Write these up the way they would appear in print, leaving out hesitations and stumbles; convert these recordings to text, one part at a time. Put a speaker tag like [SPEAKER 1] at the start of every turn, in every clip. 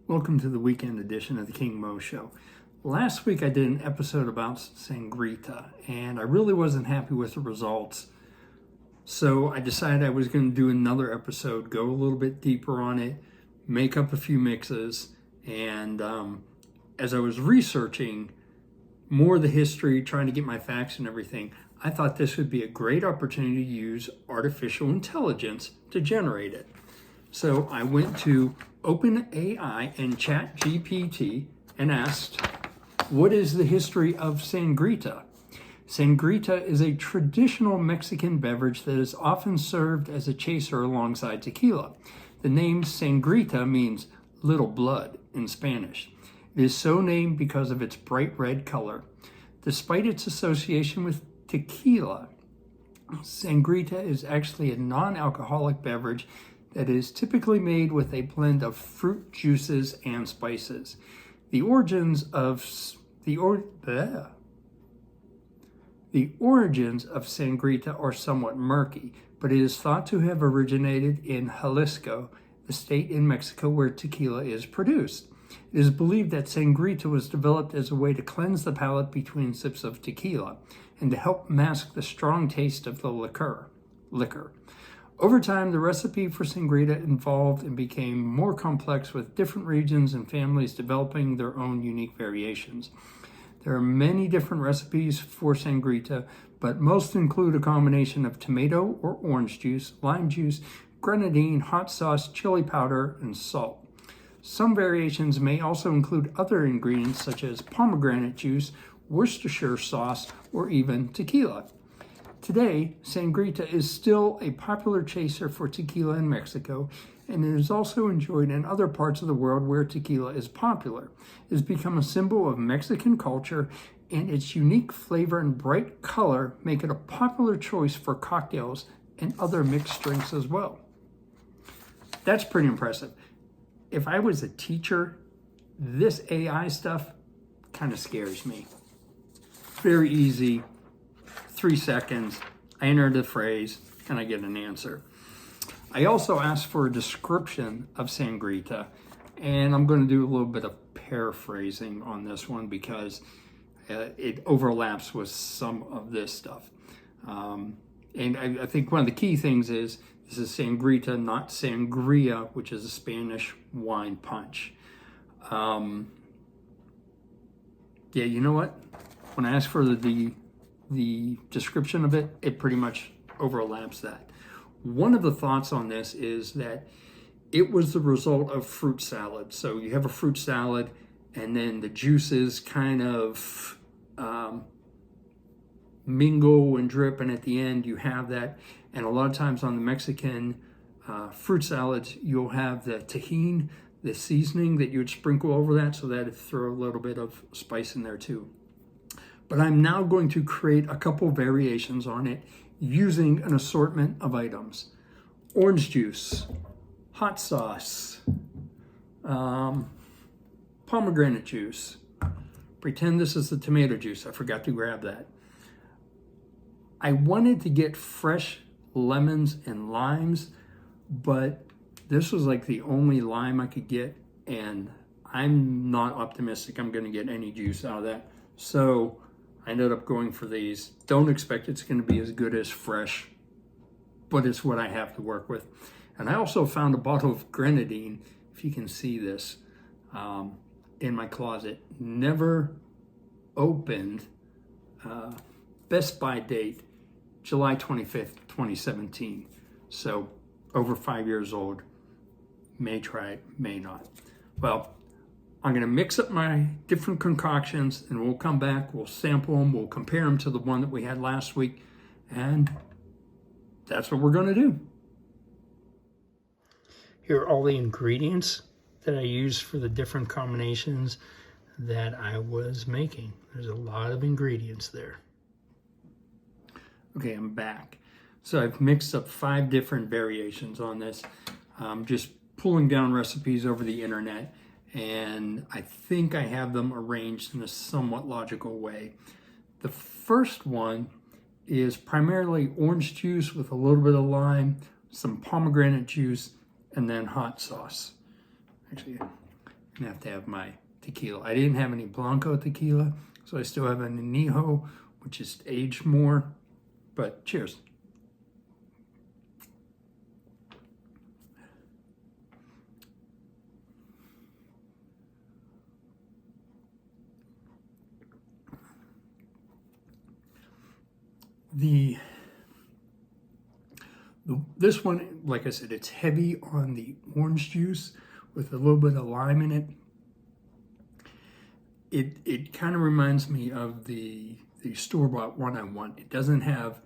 [SPEAKER 1] Welcome to the weekend edition of the King Mo Show. Last week I did an episode about Sangrita, and I really wasn't happy with the results. So I decided I was going to do another episode, go a little bit deeper on it, make up a few mixes, and as I was researching more of the history, trying to get my facts and everything, I thought this would be a great opportunity to use artificial intelligence to generate it. So I went to OpenAI and ChatGPT and asked, what is the history of Sangrita? Sangrita is a traditional Mexican beverage that is often served as a chaser alongside tequila. The name Sangrita means little blood in Spanish. It is so named because of its bright red color. Despite its association with tequila, Sangrita is actually a non-alcoholic beverage that is typically made with a blend of fruit juices and spices. The origins of Sangrita are somewhat murky, but it is thought to have originated in Jalisco, the state in Mexico where tequila is produced. It is believed that Sangrita was developed as a way to cleanse the palate between sips of tequila and to help mask the strong taste of the liquor. Over time, the recipe for Sangrita evolved and became more complex, with different regions and families developing their own unique variations. There are many different recipes for Sangrita, but most include a combination of tomato or orange juice, lime juice, grenadine, hot sauce, chili powder, and salt. Some variations may also include other ingredients such as pomegranate juice, Worcestershire sauce, or even tequila. Today, Sangrita is still a popular chaser for tequila in Mexico, and it is also enjoyed in other parts of the world where tequila is popular. It has become a symbol of Mexican culture, and its unique flavor and bright color make it a popular choice for cocktails and other mixed drinks as well. That's pretty impressive. If I was a teacher, this AI stuff kind of scares me. Very easy. 3 seconds, I enter the phrase, and I get an answer. I also asked for a description of Sangrita, and I'm going to do a little bit of paraphrasing on this one because it overlaps with some of this stuff. And I think one of the key things is this is Sangrita, not sangria, which is a Spanish wine punch. Yeah, you know what? When I asked for the description of it, it pretty much overlaps that. One of the thoughts on this is that it was the result of fruit salad. So you have a fruit salad and then the juices kind of mingle and drip, and at the end you have that. And a lot of times on the Mexican fruit salads, you'll have the tahini, the seasoning that you would sprinkle over that, so that it throw a little bit of spice in there too. But I'm now going to create a couple variations on it using an assortment of items. Orange juice, hot sauce, pomegranate juice. Pretend this is the tomato juice. I forgot to grab that. I wanted to get fresh lemons and limes, but this was like the only lime I could get, and I'm not optimistic I'm going to get any juice out of that. So I ended up going for these. Don't expect it's going to be as good as fresh, but it's what I have to work with. And I also found a bottle of grenadine, if you can see this, in my closet. Never opened. Best by date, July 25th, 2017. So over 5 years old. May try it, may not. Well, I'm going to mix up my different concoctions, and we'll come back, we'll sample them, we'll compare them to the one that we had last week, and that's what we're going to do. Here are all the ingredients that I used for the different combinations that I was making. There's a lot of ingredients there. Okay, I'm back. So I've mixed up 5 different variations on this. Just pulling down recipes over the internet, and I think I have them arranged in a somewhat logical way. The first one is primarily orange juice with a little bit of lime, some pomegranate juice, and then hot sauce. Actually, I have to have my tequila. I didn't have any Blanco tequila, so I still have an Añejo, which is aged more. But cheers. This one, like I said, it's heavy on the orange juice with a little bit of lime in it. It kind of reminds me of the store-bought one I want. It doesn't have,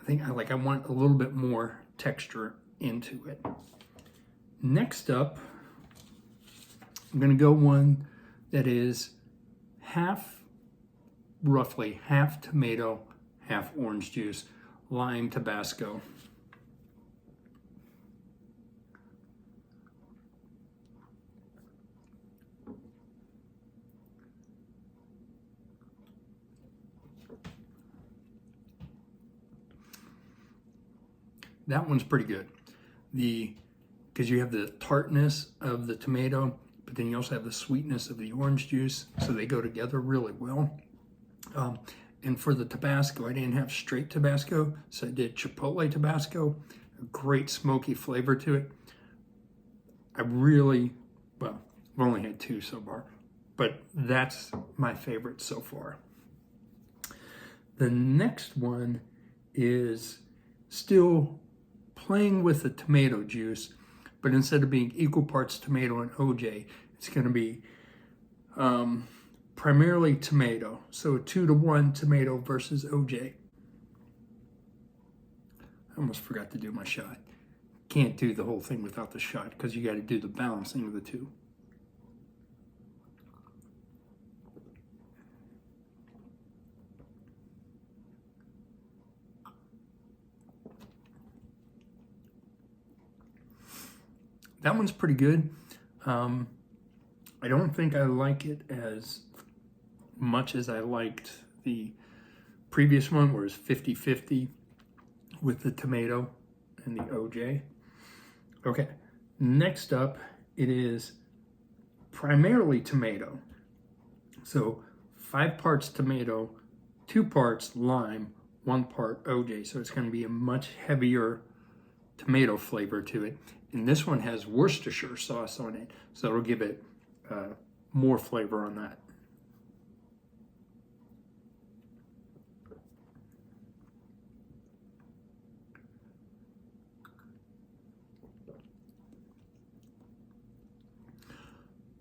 [SPEAKER 1] I want a little bit more texture into it. Next up, I'm going to go one that is roughly half tomato, half orange juice, lime Tabasco. That one's pretty good. Because you have the tartness of the tomato, but then you also have the sweetness of the orange juice, so they go together really well. And for the Tabasco, I didn't have straight Tabasco, so I did Chipotle Tabasco. A great smoky flavor to it. I've only had 2 so far, but that's my favorite so far. The next one is still playing with the tomato juice, but instead of being equal parts tomato and OJ, it's going to be primarily tomato. So 2-to-1 tomato versus OJ. I almost forgot to do my shot. Can't do the whole thing without the shot because you got to do the balancing of the two. That one's pretty good. I don't think I like it as much as I liked the previous one, where it's 50-50 with the tomato and the OJ. Okay, next up, it is primarily tomato. So 5 parts tomato, 2 parts lime, 1 part OJ. So it's going to be a much heavier tomato flavor to it. And this one has Worcestershire sauce on it, so it'll give it more flavor on that.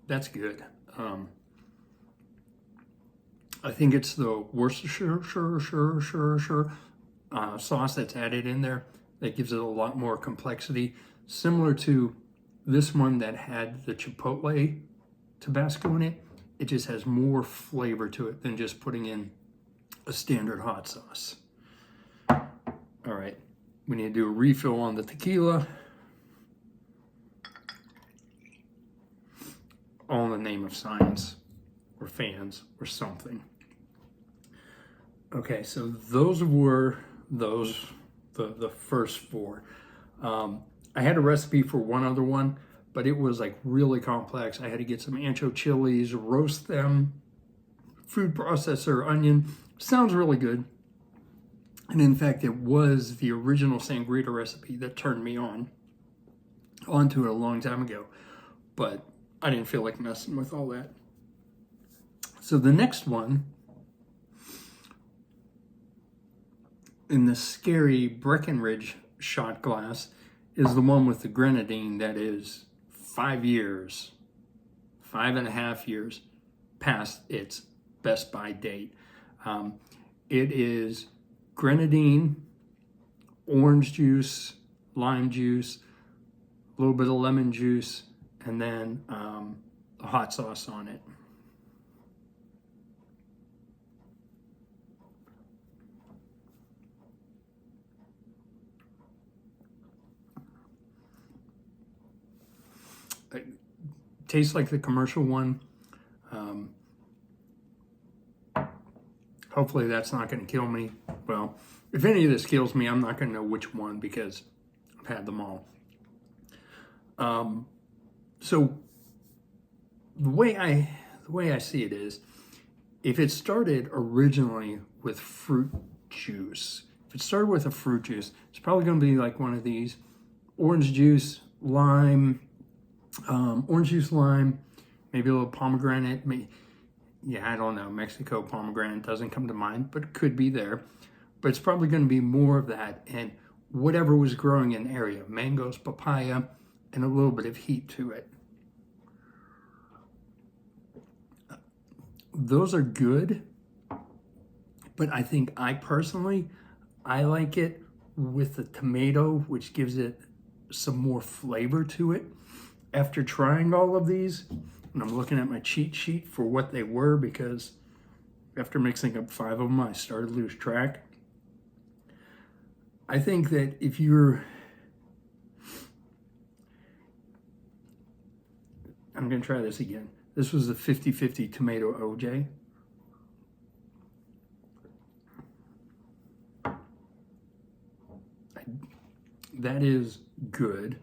[SPEAKER 1] That's good. I think it's the Worcestershire sauce that's added in there that gives it a lot more complexity. Similar to this one that had the Chipotle Tabasco in it, it just has more flavor to it than just putting in a standard hot sauce. All right, we need to do a refill on the tequila. All in the name of science, or fans, or something. Okay, so those were the first 4. I had a recipe for one other one, but it was like really complex. I had to get some ancho chilies, roast them, food processor, onion. Sounds really good. And in fact, it was the original Sangrita recipe that turned me onto it a long time ago. But I didn't feel like messing with all that. So the next one, in the scary Breckenridge shot glass, is the one with the grenadine that is 5.5 years past its best by date. It is grenadine, orange juice, lime juice, a little bit of lemon juice, and then a hot sauce on it. It tastes like the commercial one. Hopefully that's not going to kill me. Well, if any of this kills me, I'm not going to know which one because I've had them all. So the way I see it is, if it started originally with fruit juice, if it started with a fruit juice, it's probably going to be like one of these: orange juice, lime, maybe a little pomegranate. Yeah, I don't know. Mexico pomegranate doesn't come to mind, but it could be there. But it's probably going to be more of that, and whatever was growing in the area: mangoes, papaya, and a little bit of heat to it. Those are good, but I think I personally like it with the tomato, which gives it some more flavor to it. After trying all of these, and I'm looking at my cheat sheet for what they were, because after mixing up 5 of them, I started to lose track. I think that if you're, I'm going to try this again. This was the 50-50 tomato OJ. That is good.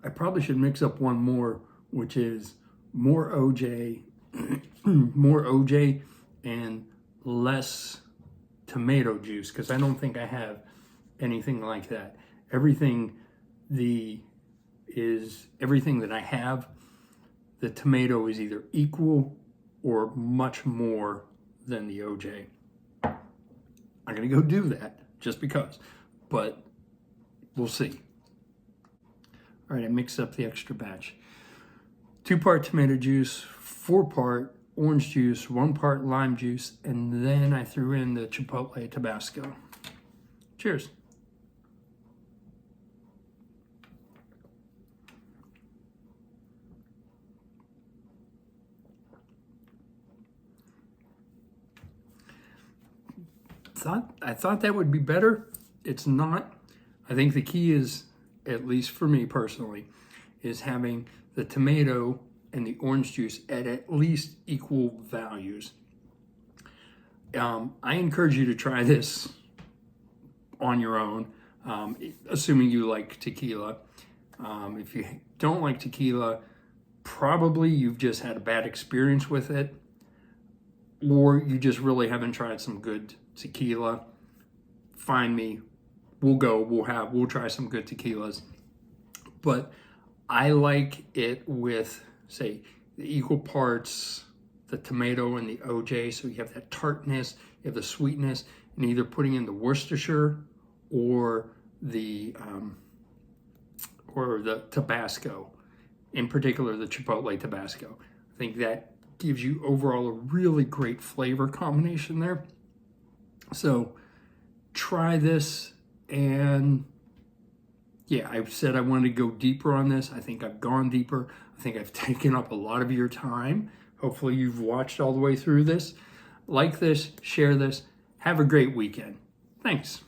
[SPEAKER 1] I probably should mix up one more, which is more OJ, more OJ and less tomato juice, because I don't think I have anything like that. Everything that I have, the tomato is either equal or much more than the OJ. I'm gonna go do that just because, but we'll see. All right, I mixed up the extra batch. 2-part tomato juice, 4-part orange juice, 1 part lime juice, and then I threw in the Chipotle Tabasco. Cheers. I thought that would be better. It's not. I think the key is, at least for me personally, is having the tomato and the orange juice at least equal values. I encourage you to try this on your own, assuming you like tequila. If you don't like tequila, probably you've just had a bad experience with it, or you just really haven't tried some good tequila. Find me. We'll try some good tequilas. But I like it with, say, the equal parts, the tomato and the OJ, so you have that tartness, you have the sweetness, and either putting in the Worcestershire or the Tabasco, in particular the Chipotle Tabasco. I think that gives you overall a really great flavor combination there. So try this, and yeah, I said I wanted to go deeper on this. I think I've gone deeper. I think I've taken up a lot of your time. Hopefully you've watched all the way through this. Like this, share this. Have a great weekend. Thanks.